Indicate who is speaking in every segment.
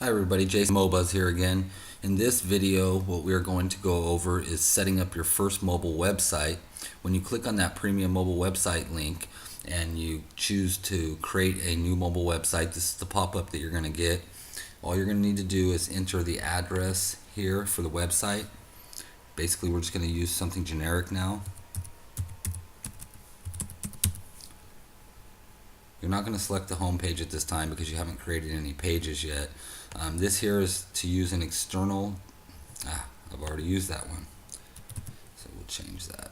Speaker 1: Hi everybody, Jason Mobuzz here again. In this video, what we are going to go over is setting up your first mobile website. When you click on that premium mobile website link and you choose to create a new mobile website, this is the pop-up that you're going to get. All you're going to need to do is enter the address here for the website. Basically, we're just going to use something generic now. You're not going to select the home page at this time because you haven't created any pages yet. This here is to use an external, I've already used that one, so we'll change that.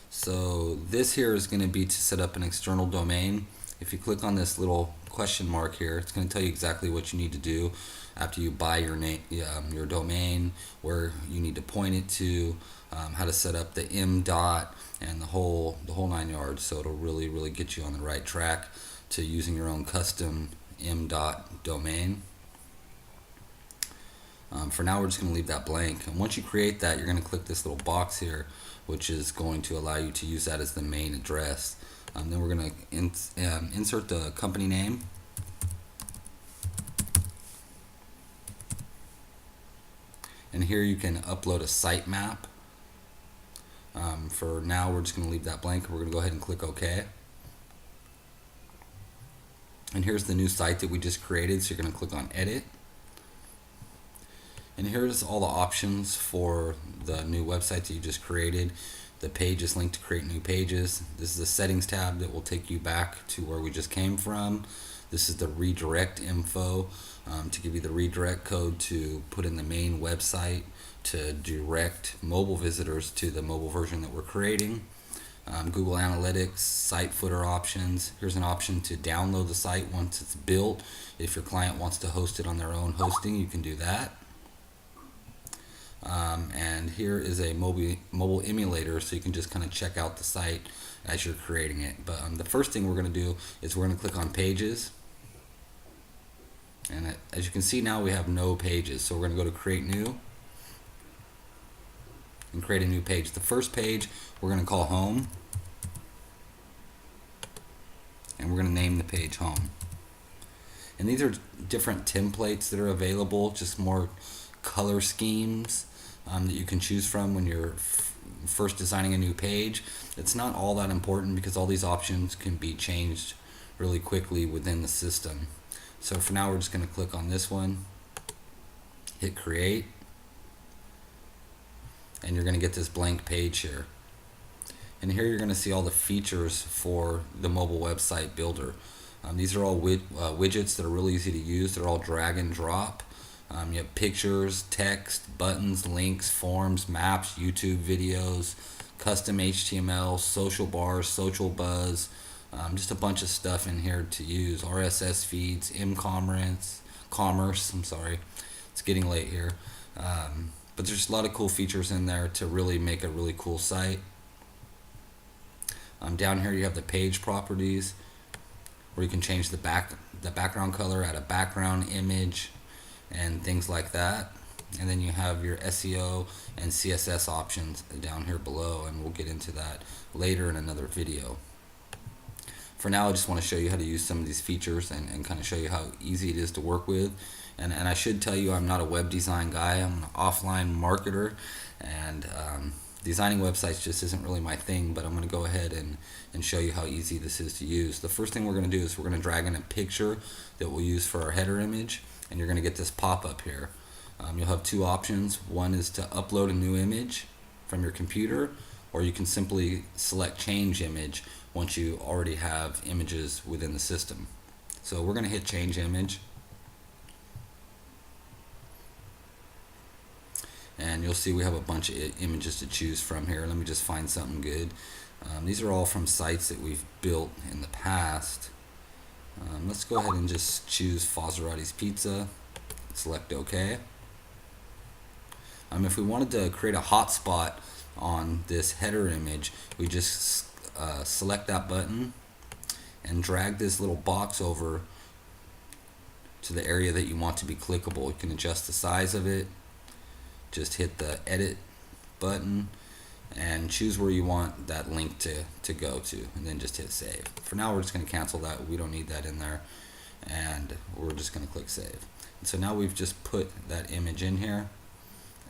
Speaker 1: So this here is going to be to set up an external domain. If you click on this little question mark here, it's going to tell you exactly what you need to do after you buy your name, your domain, where you need to point it to, how to set up the M dot and the whole 9 yards. So it'll really get you on the right track to using your own custom M dot domain. For now, we're just going to leave that blank. And once you create that, you're going to click this little box here, which is going to allow you to use that as the main address. Then we're going to insert the company name. And here you can upload a sitemap. For now, we're just going to leave that blank. We're going to go ahead and click OK. And here's the new site that we just created. So you're going to click on Edit. And here's all the options for the new website that you just created. The page is linked to create new pages. This is the settings tab that will take you back to where we just came from. This is the redirect info to give you the redirect code to put in the main website to direct mobile visitors to the mobile version that we're creating. Google Analytics, site footer options. Here's an option to download the site once it's built. If your client wants to host it on their own hosting, you can do that. And here is a mobile emulator, so you can just kind of check out the site as you're creating it. But the first thing we're going to do is we're going to click on Pages. And as you can see now, we have no pages. So we're going to go to Create New and create a new page. The first page we're going to call Home. And we're going to name the page Home. And these are different templates that are available, just more color schemes that you can choose from when you're first designing a new page. It's not all that important because all these options can be changed really quickly within the system. So for now, we're just going to click on this one, hit create, and you're going to get this blank page here. And here you're going to see all the features for the mobile website builder. These are all widgets that are really easy to use. They're all drag and drop. You have pictures, text, buttons, links, forms, maps, YouTube videos, custom HTML, social bars, social buzz, just a bunch of stuff in here to use. RSS feeds, commerce, I'm sorry, it's getting late here. But there's a lot of cool features in there to really make a really cool site. Down here you have the page properties, where you can change the background color, add a background image, and things like that. And then you have your SEO and CSS options down here below, and we'll get into that later in another video. For now, I just want to show you how to use some of these features and kind of show you how easy it is to work with. And I should tell you, I'm not a web design guy. I'm an offline marketer, and designing websites just isn't really my thing, but I'm going to go ahead and show you how easy this is to use. The first thing we're going to do is we're going to drag in a picture that we'll use for our header image, and you're going to get this pop-up here. You'll have two options. One is to upload a new image from your computer, or you can simply select change image once you already have images within the system. So we're going to hit change image. And you'll see we have a bunch of images to choose from here. Let me just find something good. These are all from sites that we've built in the past. Let's go ahead and just choose Fozzarotti's Pizza. Select OK. If we wanted to create a hotspot on this header image, we just select that button and drag this little box over to the area that you want to be clickable. You can adjust the size of it. Just hit the edit button and choose where you want that link to go to, and then just hit save. For now, we're just going to cancel that. We don't need that in there, and we're just going to click save. So now we've just put that image in here,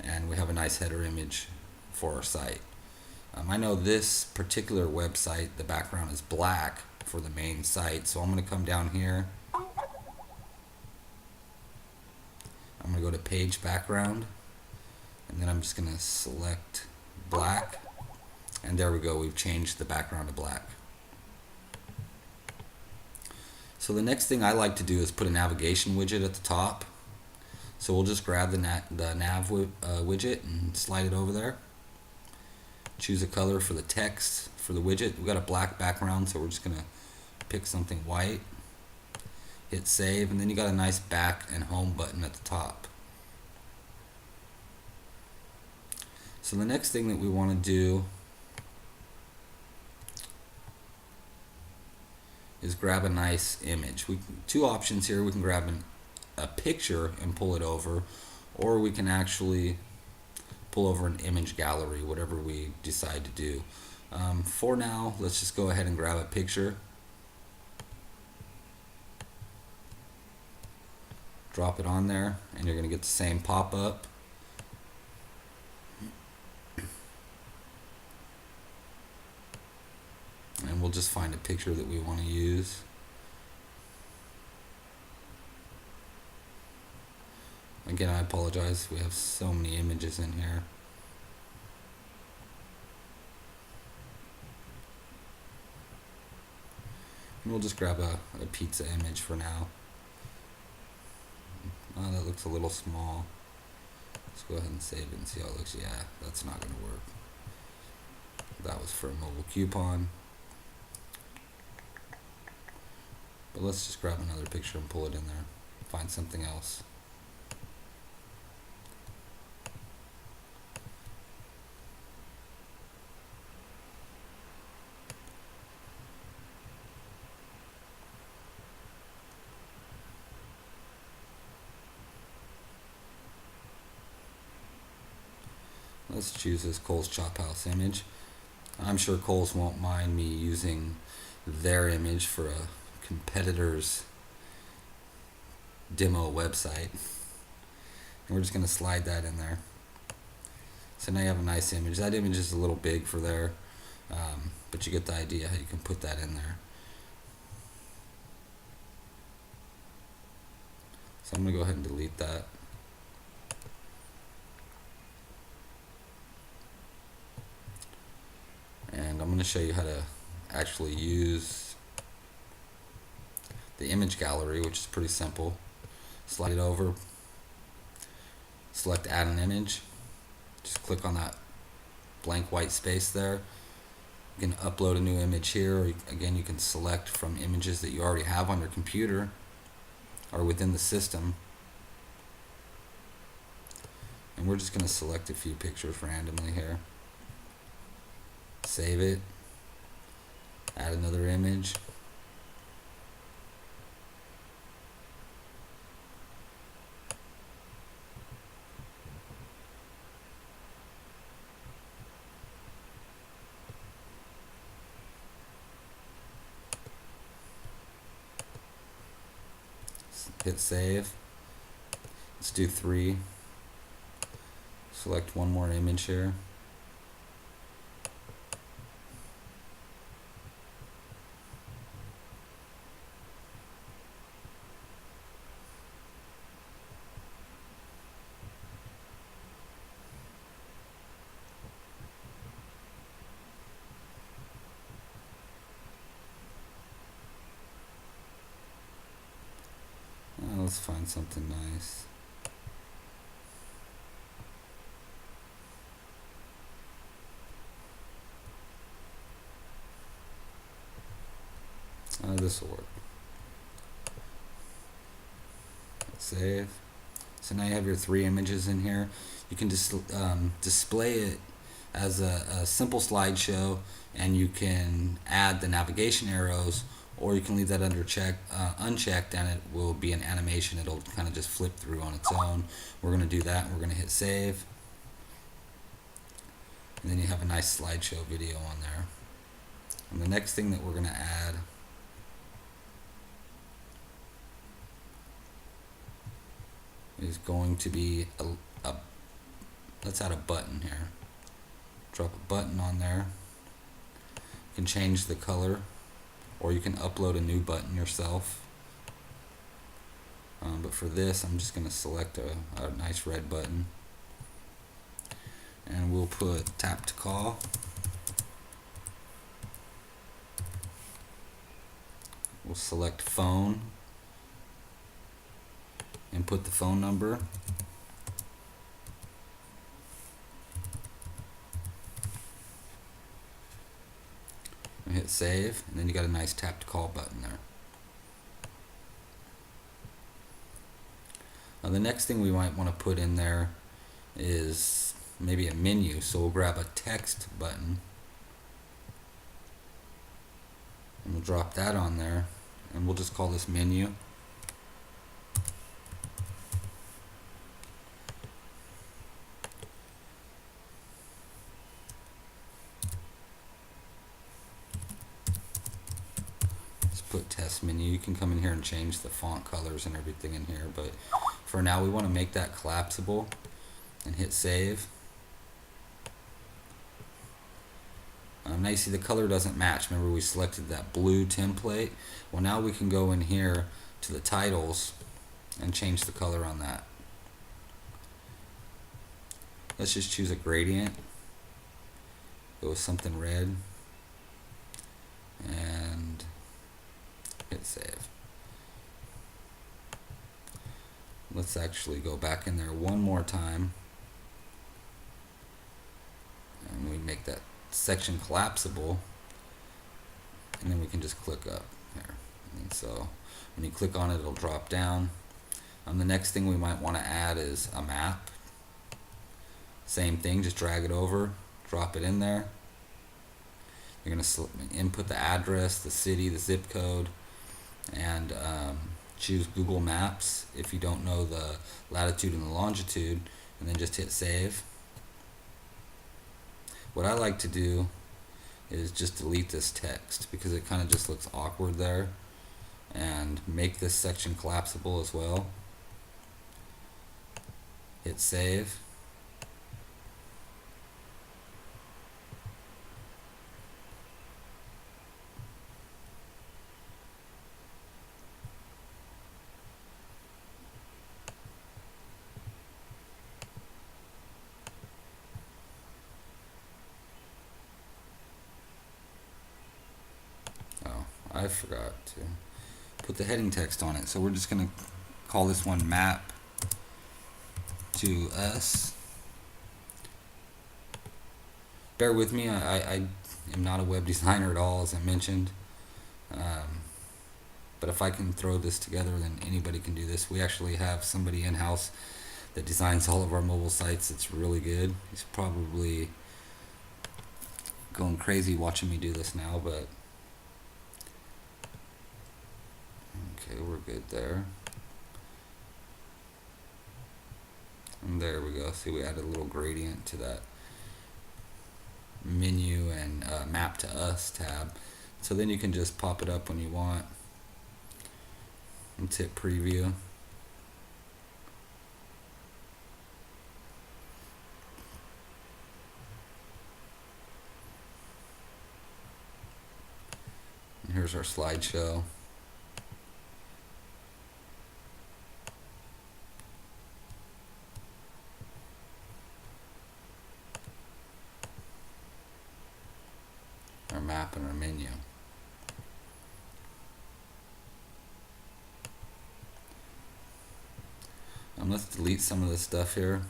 Speaker 1: and we have a nice header image for our site. I know this particular website, the background is black for the main site, so I'm going to come down here. I'm going to go to page background, and then I'm just going to select black, and there we go, we've changed the background to black. So the next thing I like to do is put a navigation widget at the top. So we'll just grab the nav widget and slide it over there. Choose a color for the text for the widget. We've got a black background, so we're just going to pick something white. Hit save, and then you got a nice back and home button at the top. So the next thing that we want to do is grab a nice image. Two options here. We can grab a picture and pull it over, or we can actually pull over an image gallery, whatever we decide to do. For now, let's just go ahead and grab a picture. Drop it on there, and you're going to get the same pop-up. And we'll just find a picture that we want to use. Again, I apologize, we have so many images in here. And we'll just grab a pizza image for now. Oh, that looks a little small. Let's go ahead and save it and see how it looks. Yeah, that's not going to work. That was for a mobile coupon. But let's just grab another picture and pull it in there. Find something else. Let's choose this Kohl's Chop House image. I'm sure Kohl's won't mind me using their image for a competitor's demo website. And we're just going to slide that in there. So now you have a nice image. That image is a little big for there, but you get the idea how you can put that in there. So I'm going to go ahead and delete that. And I'm going to show you how to actually use the image gallery, which is pretty simple. Slide it over, select add an image, just click on that blank white space there. You can upload a new image here, or again you can select from images that you already have on your computer or within the system. And we're just going to select a few pictures randomly here. Save it, add another image, hit save. Let's do 3. Select one more image here. Let's find something nice. This will work. Save. So now you have your 3 images in here. You can just display it as a simple slideshow, and you can add the navigation arrows, or you can leave that unchecked, and it will be an animation. It'll kind of just flip through on its own. We're going to do that, and we're going to hit save. And then you have a nice slideshow video on there. And the next thing that we're going to add is going to be a let's add a button here. Drop a button on there. You can change the color, or you can upload a new button yourself. But for this, I'm just going to select a nice red button, and we'll put tap to call. We'll select phone, input the phone number, and hit save, and then you got a nice tap to call button there. Now the next thing we might want to put in there is maybe a menu, so we'll grab a text button and we'll drop that on there, and we'll just call this menu. Put test menu. You can come in here and change the font colors and everything in here, but for now we want to make that collapsible and hit save. Now you see the color doesn't match. Remember, we selected that blue template. Well, now we can go in here to the titles and change the color on that. Let's just choose a gradient, go with something red, and hit save. Let's actually go back in there one more time, and we make that section collapsible, and then we can just click up here, and so when you click on it, it'll drop down. The next thing we might want to add is a map. Same thing, just drag it over, drop it in there. You're going to input the address, the city, the zip code, and choose Google Maps if you don't know the latitude and the longitude, and then just hit save. What I like to do is just delete this text because it kind of just looks awkward there, and make this section collapsible as well. Hit save. I forgot to put the heading text on it, so we're just going to call this one map to us. Bear with me, I am not a web designer at all, as I mentioned, but if I can throw this together, then anybody can do this. We actually have somebody in-house that designs all of our mobile sites. It's really good. He's probably going crazy watching me do this now, but okay, we're good there. And there we go. See, we added a little gradient to that menu and map to us tab. So then you can just pop it up when you want. Let's hit preview. And here's our slideshow. Our map and our menu. Let's delete some of this stuff here.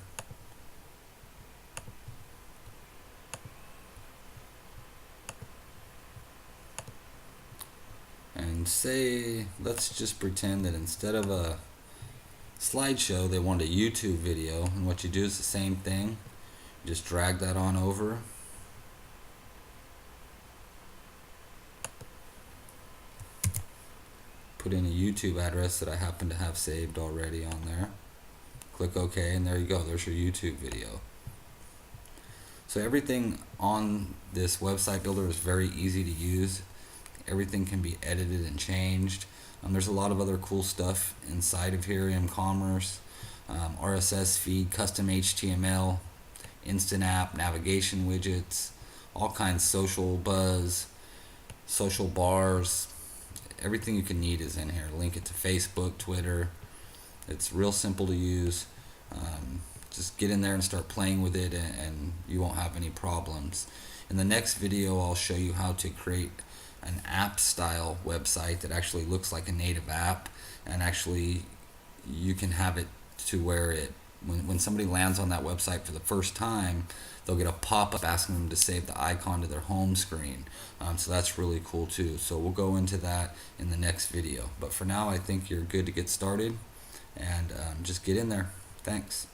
Speaker 1: And say, let's just pretend that instead of a slideshow, they want a YouTube video, and what you do is the same thing. Just drag that on over. Put in a YouTube address that I happen to have saved already on there. Click OK, and there you go. There's your YouTube video. So everything on this website builder is very easy to use. Everything can be edited and changed. There's a lot of other cool stuff inside of here, m-commerce. RSS feed, custom HTML, instant app, navigation widgets, all kinds, social buzz, social bars, everything you can need is in here. Link it to Facebook, Twitter. It's real simple to use. Just get in there and start playing with it, and you won't have any problems. In the next video, I'll show you how to create an app style website that actually looks like a native app, and actually you can have it to where when somebody lands on that website for the first time, they'll get a pop-up asking them to save the icon to their home screen. So that's really cool too. So we'll go into that in the next video. But for now, I think you're good to get started, and just get in there. Thanks.